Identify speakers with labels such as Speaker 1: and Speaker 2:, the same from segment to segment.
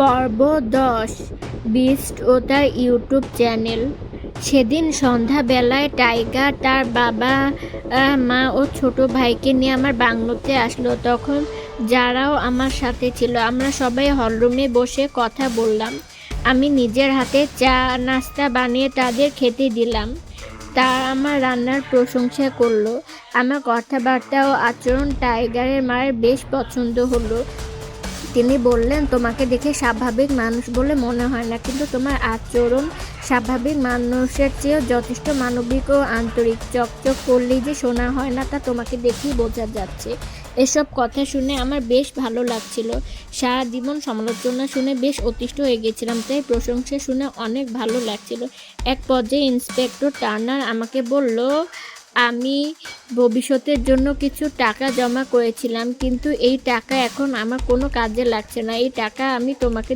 Speaker 1: পর্ব ১০ বিস্ট ও তার YouTube channel. সেদিন সন্ধ্যাবেলায় টাইগার তার বাবা, মা ও ছোট ভাইকে নিয়ে আমার বাংলোতে আসলো। তখন যারাও আমার সাথে ছিল আমরা সবাই হলরুমে বসে কথা বললাম। আমি নিজের হাতে চা নাস্তা বানিয়ে তাদের খেতে দিলাম। তারা আমার রান্নার প্রশংসা করলো। আমার কথাবার্তা ও আচরণ টাইগারের মায়ের বেশ পছন্দ হলো। তিনি বললেন, তোমাকে দেখে স্বাভাবিক মানুষ বলে মনে হয় না, কিন্তু তোমার আচরণ স্বাভাবিক মানুষের চেয়েও যথেষ্ট মানবিক ও আন্তরিক। চকচক করলেই যে শোনা হয় না তা তোমাকে দেখেই বোঝা যাচ্ছে। এসব কথা শুনে আমার বেশ ভালো লাগছিল। সারা জীবন সমালোচনা শুনে বেশ অতিষ্ঠ হয়ে গেছিলাম, তাই প্রশংসা শুনে অনেক ভালো লাগছিল। এক পর্যায়ে ইন্সপেক্টর টার্নার আমাকে বলল, আমি ভবিষ্যতের জন্য কিছু টাকা জমা করেছিলাম, কিন্তু এই টাকা এখন আমার কোনো কাজে লাগছে না। এই টাকা আমি তোমাকে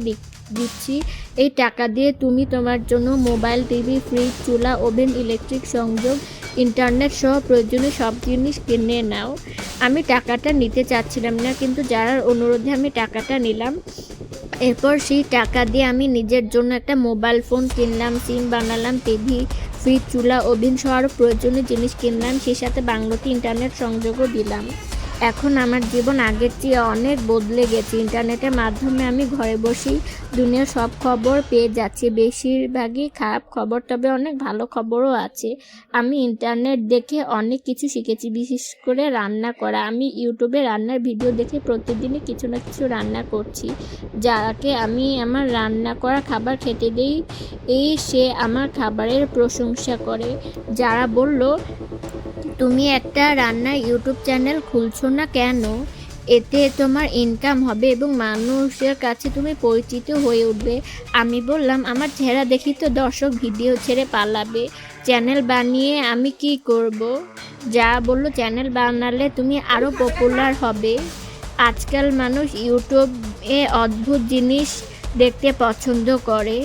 Speaker 1: দিচ্ছি। এই টাকা দিয়ে তুমি তোমার জন্য মোবাইল, টিভি, ফ্রিজ, চুলা, ওভেন, ইলেকট্রিক সংযোগ, ইন্টারনেট সহ প্রয়োজনীয় সব জিনিস কিনে নাও। আমি টাকাটা নিতে চাচ্ছিলাম না, কিন্তু যারার অনুরোধে আমি টাকাটা নিলাম। এরপর সেই টাকা দিয়ে আমি নিজের জন্য একটা মোবাইল ফোন কিনলাম, সিম বানালাম, টিভি, ফ্রিজ, চুলা, ওভেন সহ আরও প্রয়োজনীয় জিনিস কিনলাম। সেই সাথে বাংলোতে ইন্টারনেট সংযোগও দিলাম। এখন আমার জীবন আগের চেয়ে অনেক বদলে গেছে। ইন্টারনেটের মাধ্যমে আমি ঘরে বসেই দুনিয়ার সব খবর পেয়ে যাচ্ছি। বেশিরভাগই খারাপ খবর, তবে অনেক ভালো খবরও আছে। আমি ইন্টারনেট দেখে অনেক কিছু শিখেছি, বিশেষ করে রান্না করা। আমি ইউটিউবে রান্নার ভিডিও দেখে প্রতিদিনই কিছু না কিছু রান্না করছি। যাকে আমি আমার রান্না করা খাবার খেতে দিই, সে আমার খাবারের প্রশংসা করে। যারা বলল, তুমি একটা রান্নার ইউটিউব চ্যানেল খুলছো না কেন? এতে তোমার ইনকাম হবে এবং মানুষের কাছে তুমি পরিচিত হয়ে উঠবে। আমি বললাম, আমার চেহারা দেখি তো দর্শক ভিডিও ছেড়ে পালাবে। চ্যানেল বানিয়ে আমি কি করব? যা বলল, চ্যানেল বানালে তুমি আরও পপুলার হবে। আজকাল মানুষ ইউটিউবে অদ্ভুত জিনিস দেখতে পছন্দ করে।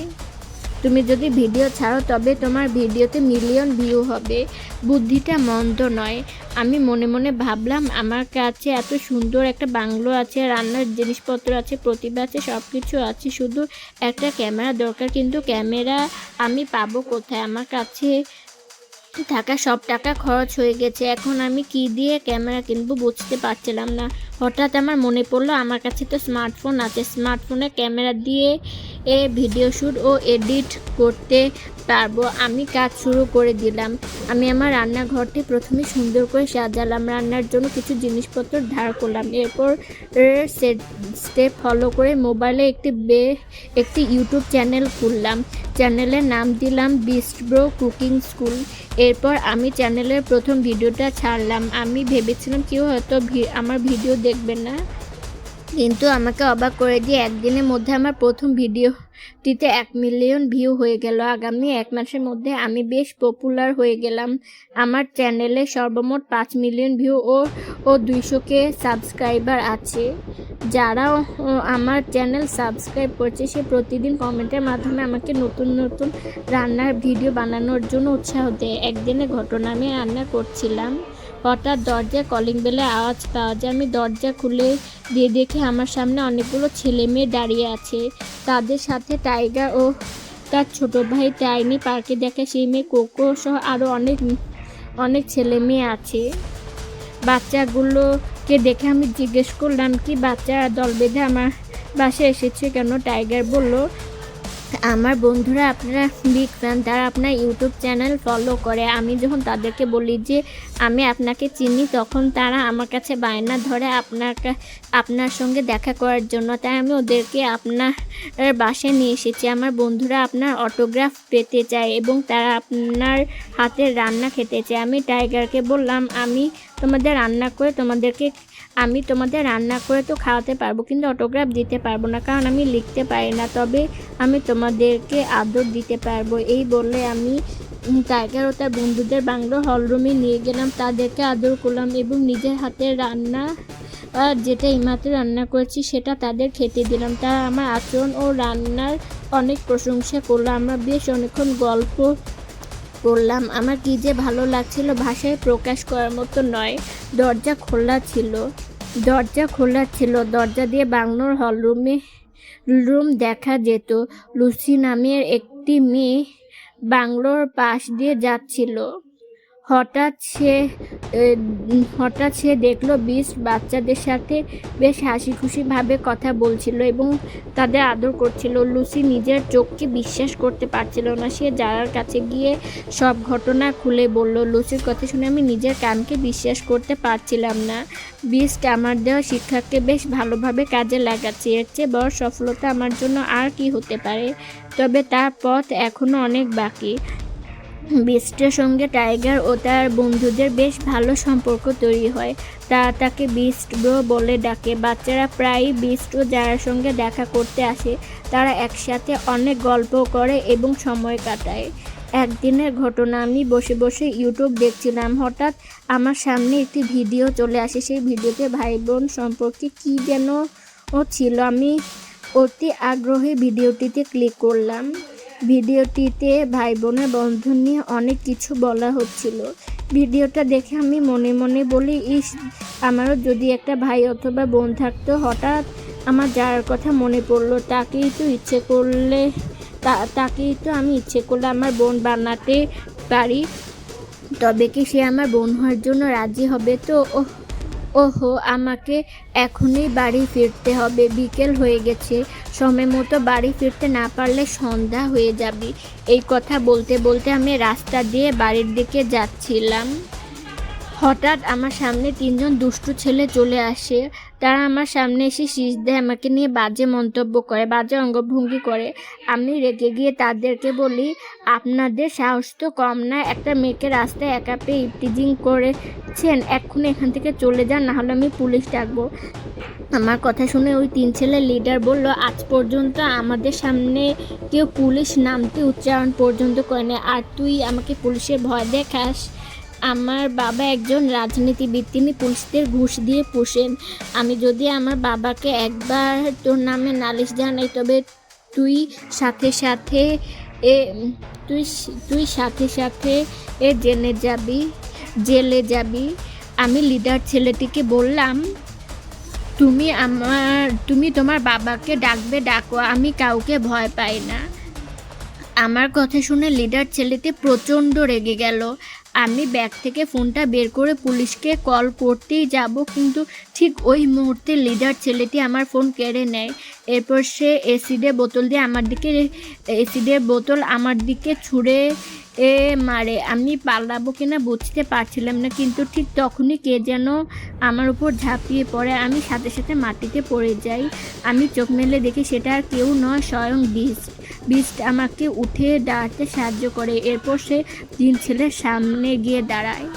Speaker 1: তুমি যদি ভিডিও ছাড়ো তবে তোমার ভিডিওতে মিলিয়ন ভিউ হবে। বুদ্ধিটা মন্দ নয়। আমি মনে মনে ভাবলাম, আমার কাছে এত সুন্দর একটা বাংলো আছে, রান্নার জিনিসপত্র আছে, প্রতিভা আছে, সব কিছু আছে, শুধু একটা ক্যামেরা দরকার। কিন্তু ক্যামেরা আমি পাবো কোথায়? আমার কাছে থাকা সব টাকা খরচ হয়ে গেছে। এখন আমি কি দিয়ে ক্যামেরা কিনবো বুঝতে পারছিলাম না। হঠাৎ আমার মনে পড়লো, আমার কাছে তো স্মার্টফোন আছে। স্মার্টফোনে ক্যামেরা দিয়ে ভিডিও শ্যুট ও এডিট করতে পারবো। আমি কাজ শুরু করে দিলাম। আমি আমার রান্নাঘরটি প্রথমে সুন্দর করে সাজালাম, রান্নার জন্য কিছু জিনিসপত্র ধার করলাম। এরপর স্টেপ ফলো করে মোবাইলে একটি ইউটিউব চ্যানেল খুললাম। চ্যানেলের নাম দিলাম বিস্ট ব্রো কুকিং স্কুল। এরপর আমি চ্যানেলের প্রথম ভিডিওটা ছাড়লাম। আমি ভেবেছিলাম কেউ হয়তো আমার ভিডিও দেখবে না, কিন্তু আমাকে অবাক করে দিয়ে একদিনের মধ্যে আমার প্রথম ভিডিওটিতে 1 মিলিয়ন ভিউ হয়ে গেল। আগামী 1 মাসের মধ্যে আমি বেশ পপুলার হয়ে গেলাম। আমার চ্যানেলে সর্বমোট 5 মিলিয়ন ভিউ ও 200K সাবস্ক্রাইবার আছে। যারাও আমার চ্যানেল সাবস্ক্রাইব করছে, সে প্রতিদিন কমেন্টের মাধ্যমে আমাকে নতুন নতুন রান্নার ভিডিও বানানোর জন্য উৎসাহ দেয়। একদিনের ঘটনা, আমি রান্না করছিলাম, হঠাৎ দরজায় কলিং বেলের আওয়াজ পাওয়া যায়। আমি দরজা খুলে দিয়ে দেখি আমার সামনে অনেকগুলো ছেলে মেয়ে দাঁড়িয়ে আছে। তাদের সাথে টাইগার ও তার ছোট ভাই টাইনি, পার্কে দেখা সেই মেয়ে কোকো সহ আরও অনেক ছেলে মেয়ে আছে। বাচ্চাগুলোকে দেখে আমি জিজ্ঞেস করলাম, কি বাচ্চারা দল বেঁধে আমার বাসায় এসেছে কেন? টাইগার বলল, আমার বন্ধুরা আপনারা বিগ ফ্যান, তারা আপনার ইউটিউব চ্যানেল ফলো করে। আমি যখন তাদেরকে বলি যে আমি আপনাকে চিনি, তখন তারা আমার কাছে বায়না ধরে আপনার সঙ্গে দেখা করার জন্য। তাই আমি ওদেরকে আপনার বাসায় নিয়ে এসেছি। আমার বন্ধুরা আপনার অটোগ্রাফ পেতে চায় এবং তারা আপনার হাতের রান্না খেতে চায়। আমি টাইগারকে বললাম, আমি তোমাদের রান্না করে তো খাওয়াতে পারবো, কিন্তু অটোগ্রাফ দিতে পারবো না, কারণ আমি লিখতে পারি না। তবে আমি তোমাদেরকে আদর দিতে পারবো। এই বলে আমি টাইগার ও তার বন্ধুদের বাংলো হলরুমে নিয়ে গেলাম। তাদেরকে আদর করলাম এবং নিজের হাতের রান্না, যেটা এইমাত্র রান্না করেছি, সেটা তাদের খেতে দিলাম। তারা আমার আচরণ ও রান্নার অনেক প্রশংসা করলো। আমরা বেশ অনেকক্ষণ গল্প করলাম। আমার কি যে ভালো লাগছিল, ভাষায় প্রকাশ করার মতো নয়। দরজা খোলা ছিল। দরজা দিয়ে বাংলোর হলরুমে রুম দেখা যেত। লুসি নামের একটি মেয়ে বাংলোর পাশ দিয়ে যাচ্ছিল। হঠাৎ সে দেখলো বিস্ট বাচ্চাদের সাথে বেশ হাসি খুশিভাবে কথা বলছিল এবং তাদের আদর করছিল। লুসি নিজের চোখকে বিশ্বাস করতে পারছিল না। সে জারার কাছে গিয়ে সব ঘটনা খুলে বলল। লুসির কথা শুনে আমি নিজের কানকে বিশ্বাস করতে পারছিলাম না। বিস্ট আমার দেওয়া শিক্ষাকে বেশ ভালোভাবে কাজে লাগাচ্ছে। এর চেয়ে বড় সফলতা আমার জন্য আর কি হতে পারে? তবে তার পথ এখনো অনেক বাকি। বিস্টের সঙ্গে টাইগার ও তার বন্ধুদের বেশ ভালো সম্পর্ক তৈরি হয়। তাকে বিস্ট ব্রো বলে ডাকে। বাচ্চারা প্রায়ই বিস্ট ও জারার সঙ্গে দেখা করতে আসে। তারা একসাথে অনেক গল্প করে এবং সময় কাটায়। একদিনের ঘটনা, আমি বসে বসে ইউটিউব দেখছিলাম। হঠাৎ আমার সামনে একটি ভিডিও চলে আসে। সেই ভিডিওতে ভাই বোন সম্পর্কে কী যেন ছিল। আমি অতি আগ্রহে ভিডিওটিতে ক্লিক করলাম। ভিডিওটিতে ভাই বোনের বন্ধন নিয়ে অনেক কিছু বলা হচ্ছিল। ভিডিওটা দেখে আমি মনে মনে বলি, ইস, আমারও যদি একটা ভাই অথবা বোন থাকতো। হঠাৎ আমার যার কথা মনে পড়লো। তাকেই তো আমি ইচ্ছে করলে আমার বোন বানাতে পারি। তবে কি সে আমার বোন হওয়ার জন্য রাজি হবে? তো ওহো, আমাকে এখনই বাড়ি ফিরতে হবে। বিকেল হয়ে গেছে। সময় মতো বাড়ি ফিরতে না পারলে সন্ধ্যা হয়ে যাবে। এই কথা বলতে বলতে আমি রাস্তা দিয়ে বাড়ির দিকে যাচ্ছিলাম। হঠাৎ আমার সামনে 3 জন দুষ্টু ছেলে চলে আসে। তারা আমার সামনে এসে শীষ দেয়, আমাকে নিয়ে বাজে মন্তব্য করে, বাজে অঙ্গভঙ্গি করে। আমি রেগে গিয়ে তাদেরকে বলি, আপনাদের সাহস তো কম না, একটা মেয়েকে রাস্তায় একা পেয়ে ইপটিজিং করেছেন। এক্ষুনি এখান থেকে চলে যান, নাহলে আমি পুলিশ ডাকবো। আমার কথা শুনে ওই 3 ছেলের লিডার বলল, আজ পর্যন্ত আমাদের সামনে কেউ পুলিশ নামটি উচ্চারণ পর্যন্ত করেনি, আর তুই আমাকে পুলিশের ভয় দেখাস? আমার বাবা একজন রাজনীতিবিদ, তিনি পুলিশদের ঘুষ দিয়ে পোষেন। আমি যদি আমার বাবাকে একবার তোর নামে নালিশ জানাই, তবে তুই সাথে সাথে জেলে যাবি। আমি লিডার ছেলেটিকে বললাম, তুমি তোমার বাবাকে ডাকো, আমি কাউকে ভয় পাই না। আমার কথা শুনে লিডার ছেলেটি প্রচণ্ড রেগে গেল। আমি ব্যাগ থেকে ফোনটা বের করে পুলিশকে কল করতেই যাব, কিন্তু ঠিক ওই মুহূর্তে লিডার ছেলেটি আমার ফোন কেড়ে নেয়। এরপর সে অ্যাসিডের বোতল আমার দিকে ছুঁড়ে মারে। আমি পালাবো কিনা বুঝতে পারছিলাম না, কিন্তু ঠিক তখনই কে যেন আমার উপর ঝাঁপিয়ে পড়ে। আমি সাথে সাথে মাটিতে পড়ে যাই। আমি চোখ মেলে দেখি সেটা আর কেউ নয়, স্বয়ং বিস্ট আমাকে উঠে দাঁড়াতে সাহায্য করে। এরপর সে 3 ছেলের সামনে গিয়ে দাঁড়ায়।